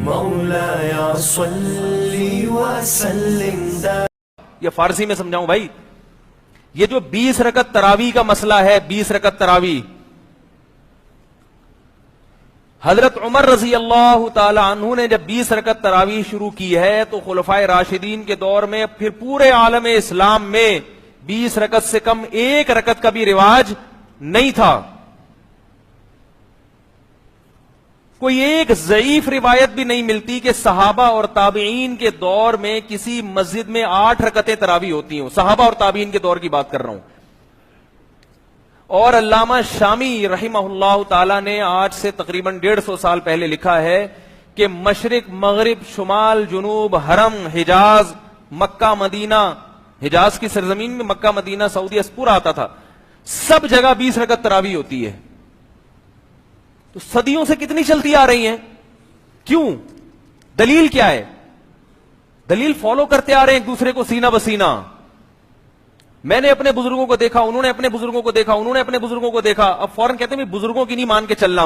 مولاي صل وسلم یہ فارسی میں سمجھاؤں بھائی، یہ جو 20 رکعت تراویح کا مسئلہ ہے، 20 رکعت تراویح، حضرت عمر رضی اللہ تعالی عنہ نے جب 20 رکعت تراویح شروع کی ہے تو خلفائے راشدین کے دور میں پھر پورے عالم اسلام میں 20 رکعت سے کم ایک رکعت کا بھی رواج نہیں تھا. کوئی ایک ضعیف روایت بھی نہیں ملتی کہ صحابہ اور تابعین کے دور میں کسی مسجد میں 8 رکعتیں تراویح ہوتی ہوں. صحابہ اور تابعین کے دور کی بات کر رہا ہوں. اور علامہ شامی رحمہ اللہ تعالی نے آج سے تقریباً 150 سال پہلے لکھا ہے کہ مشرق مغرب شمال جنوب حرم حجاز مکہ مدینہ، حجاز کی سرزمین میں مکہ مدینہ سعودیہ پورا آتا تھا، سب جگہ 20 رکعت تراویح ہوتی ہے. تو صدیوں سے کتنی چلتی آ رہی ہیں؟ کیوں؟ دلیل کیا ہے؟ دلیل فالو کرتے آ رہے ہیں ایک دوسرے کو سینہ بسینہ. میں نے اپنے بزرگوں کو دیکھا، انہوں نے اپنے بزرگوں کو دیکھا، انہوں نے اپنے بزرگوں کو دیکھا. اب فوراً کہتے ہیں بزرگوں کی نہیں مان کے چلنا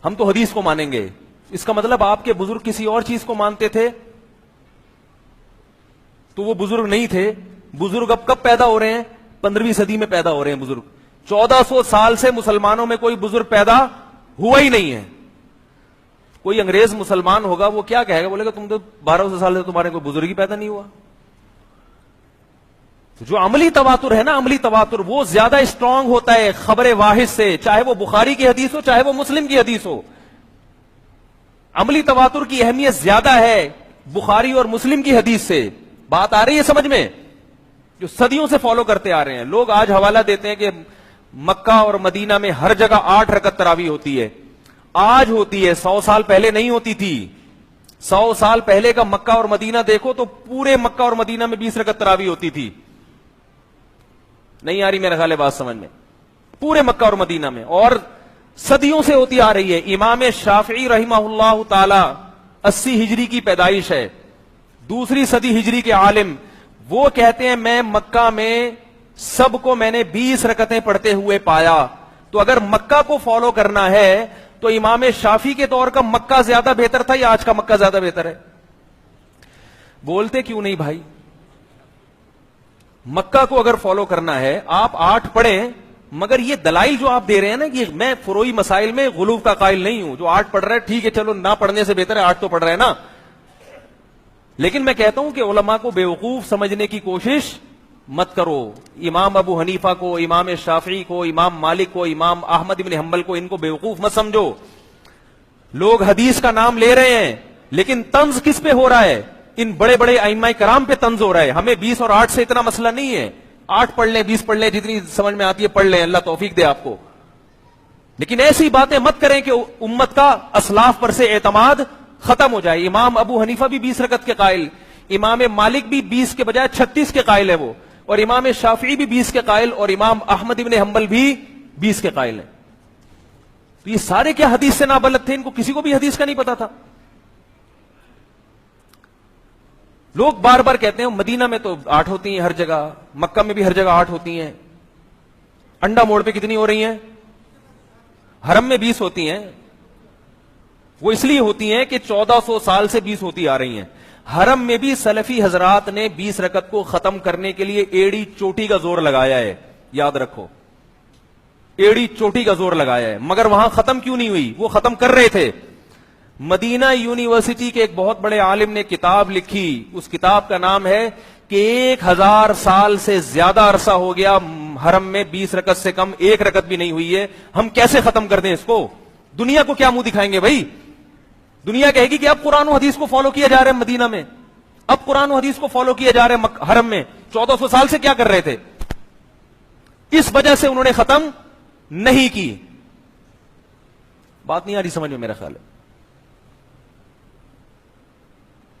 ہم تو حدیث کو مانیں گے. اس کا مطلب آپ کے بزرگ کسی اور چیز کو مانتے تھے تو وہ بزرگ نہیں تھے. بزرگ اب کب پیدا ہو رہے ہیں؟ 15ویں صدی میں پیدا ہو رہے ہیں بزرگ. 1400 سال سے مسلمانوں میں کوئی بزرگ پیدا ہوا ہی نہیں ہے. کوئی انگریز مسلمان ہوگا وہ کیا کہے گا؟ بولے گا تم تو 1200 سال سے تمہارے کوئی بزرگ ہی پیدا نہیں ہوا. جو عملی تواتر ہے نا، عملی تواتر وہ زیادہ اسٹرانگ ہوتا ہے خبر واحد سے، چاہے وہ بخاری کی حدیث ہو چاہے وہ مسلم کی حدیث ہو. عملی تواتر کی اہمیت زیادہ ہے بخاری اور مسلم کی حدیث سے. بات آ رہی ہے سمجھ میں؟ جو صدیوں سے فالو کرتے آ رہے ہیں لوگ آج حوالہ دیتے ہیں کہ مکہ اور مدینہ میں ہر جگہ 8 رکعت تراویح ہوتی ہے. آج ہوتی ہے، 100 سال پہلے نہیں ہوتی تھی. 100 سال پہلے کا مکہ اور مدینہ دیکھو تو پورے مکہ اور مدینہ میں 20 رکعت تراویح ہوتی تھی. نہیں آ رہی میرا خیال ہے بات سمجھ میں؟ پورے مکہ اور مدینہ میں، اور صدیوں سے ہوتی آ رہی ہے. امام شافعی رحمہ اللہ تعالی 80 ہجری کی پیدائش ہے، 2 صدی ہجری کے عالم. وہ کہتے ہیں میں مکہ میں سب کو میں نے 20 رکعتیں پڑھتے ہوئے پایا. تو اگر مکہ کو فالو کرنا ہے تو امام شافعی کے دور کا مکہ زیادہ بہتر تھا یا آج کا مکہ زیادہ بہتر ہے؟ بولتے کیوں نہیں بھائی؟ مکہ کو اگر فالو کرنا ہے آپ 8 پڑھیں، مگر یہ دلائل جو آپ دے رہے ہیں نا کہ میں فروئی مسائل میں غلو کا قائل نہیں ہوں، جو 8 پڑھ رہا ہے ٹھیک ہے، چلو نہ پڑھنے سے بہتر ہے 8 تو پڑھ رہے ہیں نا. لیکن میں کہتا ہوں کہ علماء کو بیوقوف سمجھنے کی کوشش مت کرو. امام ابو حنیفہ کو، امام شافعی کو، امام مالک کو، امام احمد بن حنبل کو، ان کو بیوقوف مت سمجھو. لوگ حدیث کا نام لے رہے ہیں لیکن طنز کس پہ ہو رہا ہے؟ ان بڑے بڑے ائمہ کرام پہ طنز ہو رہا ہے. ہمیں 20 اور 8 سے اتنا مسئلہ نہیں ہے. 8 پڑھ لیں، 20 پڑھ لیں، جتنی سمجھ میں آتی ہے پڑھ لیں، اللہ توفیق دے آپ کو. لیکن ایسی باتیں مت کریں کہ امت کا اسلاف پر سے اعتماد ختم ہو جائے. امام ابو حنیفہ بھی 20 رکعت کے قائل، امام مالک بھی 20 کے بجائے 36 کے قائل ہے وہ، اور امام شافعی بھی 20 کے قائل، اور امام احمد بن حنبل بھی 20 کے قائل ہیں. تو یہ سارے کیا حدیث سے نابلد تھے؟ ان کو کسی کو بھی حدیث کا نہیں پتا تھا. لوگ بار بار کہتے ہیں مدینہ میں تو 8 ہوتی ہیں ہر جگہ، مکہ میں بھی ہر جگہ 8 ہوتی ہیں. انڈا موڑ پہ کتنی ہو رہی ہیں؟ حرم میں 20 ہوتی ہیں. وہ اس لیے ہوتی ہیں کہ 1400 سال سے 20 ہوتی آ رہی ہیں. حرم میں بھی سلفی حضرات نے 20 رکعت کو ختم کرنے کے لیے ایڑی چوٹی کا زور لگایا ہے. یاد رکھو، ایڑی چوٹی کا زور لگایا ہے. مگر وہاں ختم کیوں نہیں ہوئی؟ وہ ختم کر رہے تھے. مدینہ یونیورسٹی کے ایک بہت بڑے عالم نے کتاب لکھی، اس کتاب کا نام ہے کہ 1000 سال سے زیادہ عرصہ ہو گیا حرم میں 20 رکعت سے کم ایک رکعت بھی نہیں ہوئی ہے، ہم کیسے ختم کر دیں اس کو؟ دنیا کو کیا منہ دکھائیں گے بھائی؟ دنیا کہے گی کہ اب قرآن و حدیث کو فالو کیا جا رہا ہے مدینہ میں، اب قرآن و حدیث کو فالو کیا جا رہا ہے حرم میں. 1400 سال سے کیا کر رہے تھے؟ اس وجہ سے انہوں نے ختم نہیں کی. بات نہیں آ رہی سمجھ میں میرا خیال ہے.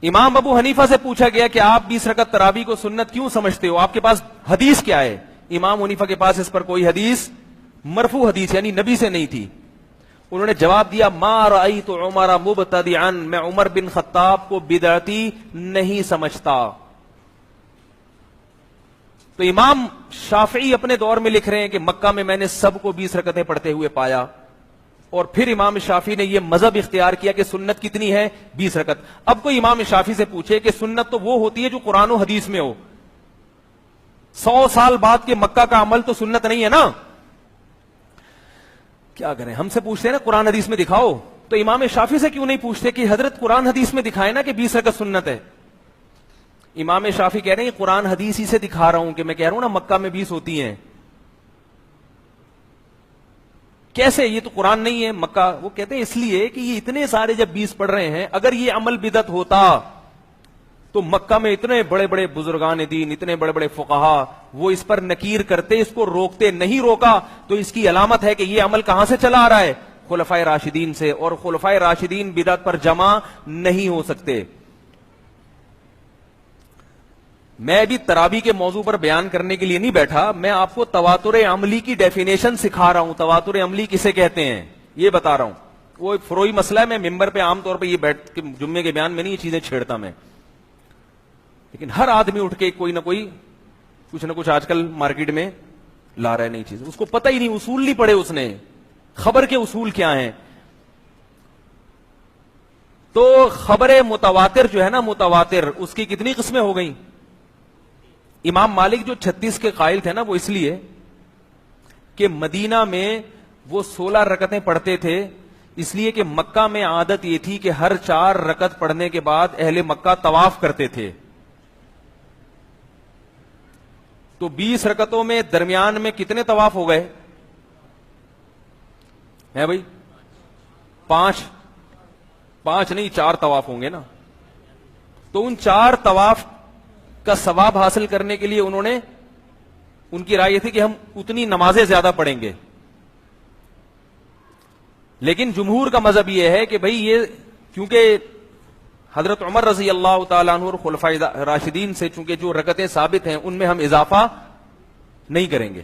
امام ابو حنیفہ سے پوچھا گیا کہ آپ 20 رکعت تراویح کو سنت کیوں سمجھتے ہو، آپ کے پاس حدیث کیا ہے؟ امام حنیفہ کے پاس اس پر کوئی حدیث، مرفوع حدیث یعنی نبی سے نہیں تھی. انہوں نے جواب دیا ما رأیت عمر مبتدعا، میں عمر بن خطاب کو بدعتی نہیں سمجھتا. تو امام شافعی اپنے دور میں لکھ رہے ہیں کہ مکہ میں نے سب کو 20 رکعتیں پڑھتے ہوئے پایا، اور پھر امام شافعی نے یہ مذہب اختیار کیا کہ سنت کتنی ہے؟ 20 رکعت. اب کوئی امام شافعی سے پوچھے کہ سنت تو وہ ہوتی ہے جو قرآن و حدیث میں ہو. 100 سال بعد کے مکہ کا عمل تو سنت نہیں ہے نا. کیا کریں؟ ہم سے پوچھتے ہیں نا قرآن حدیث میں دکھاؤ, تو امام شافعی سے کیوں نہیں پوچھتے کہ حضرت قرآن حدیث میں دکھائے نا کہ 20 رکعت سنت ہے. امام شافعی کہہ رہے ہیں قرآن حدیث ہی سے دکھا رہا ہوں کہ میں کہہ رہا ہوں نا مکہ میں 20 ہوتی ہیں. کیسے؟ یہ تو قرآن نہیں ہے مکہ. وہ کہتے ہیں اس لیے کہ یہ اتنے سارے جب 20 پڑھ رہے ہیں, اگر یہ عمل بدعت ہوتا تو مکہ میں اتنے بڑے بڑے بزرگان دین, اتنے بڑے بڑے فقہا, وہ اس پر نکیر کرتے, اس کو روکتے. نہیں روکا تو اس کی علامت ہے کہ یہ عمل کہاں سے چلا آ رہا ہے؟ خلفائے راشدین سے. اور خلفائے راشدین بدعت پر جمع نہیں ہو سکتے. میں ابھی تراویح کے موضوع پر بیان کرنے کے لیے نہیں بیٹھا, میں آپ کو تواتر عملی کی ڈیفینیشن سکھا رہا ہوں. تواتر عملی کسے کہتے ہیں یہ بتا رہا ہوں. وہ ایک فروئی مسئلہ ہے, میں ممبر پہ عام طور پہ یہ بیٹھ کے جمعے کے بیان میں نہیں یہ چیزیں چھیڑتا میں, لیکن ہر آدمی اٹھ کے کوئی نہ کوئی کچھ نہ کچھ آج کل مارکیٹ میں لا رہا ہے نئی چیز. اس کو پتہ ہی نہیں, اصول نہیں پڑھے اس نے, خبر کے اصول کیا ہیں. تو خبر متواتر جو ہے نا, متواتر, اس کی کتنی قسمیں ہو گئیں؟ امام مالک جو 36 کے قائل تھے نا, وہ اس لیے کہ مدینہ میں وہ 16 رکعتیں پڑھتے تھے, اس لیے کہ مکہ میں عادت یہ تھی کہ ہر 4 رکعت پڑھنے کے بعد اہل مکہ طواف کرتے تھے. تو 20 رکعتوں میں درمیان میں کتنے طواف ہو گئے ہیں بھائی؟ 5 نہیں 4 طواف ہوں گے نا. تو ان 4 طواف کا ثواب حاصل کرنے کے لیے انہوں نے, ان کی رائے یہ تھی کہ ہم اتنی نمازیں زیادہ پڑھیں گے. لیکن جمہور کا مذہب یہ ہے کہ بھئی یہ کیونکہ حضرت عمر رضی اللہ تعالیٰ عنہ اور خلفائے راشدین سے چونکہ جو رکعتیں ثابت ہیں ان میں ہم اضافہ نہیں کریں گے.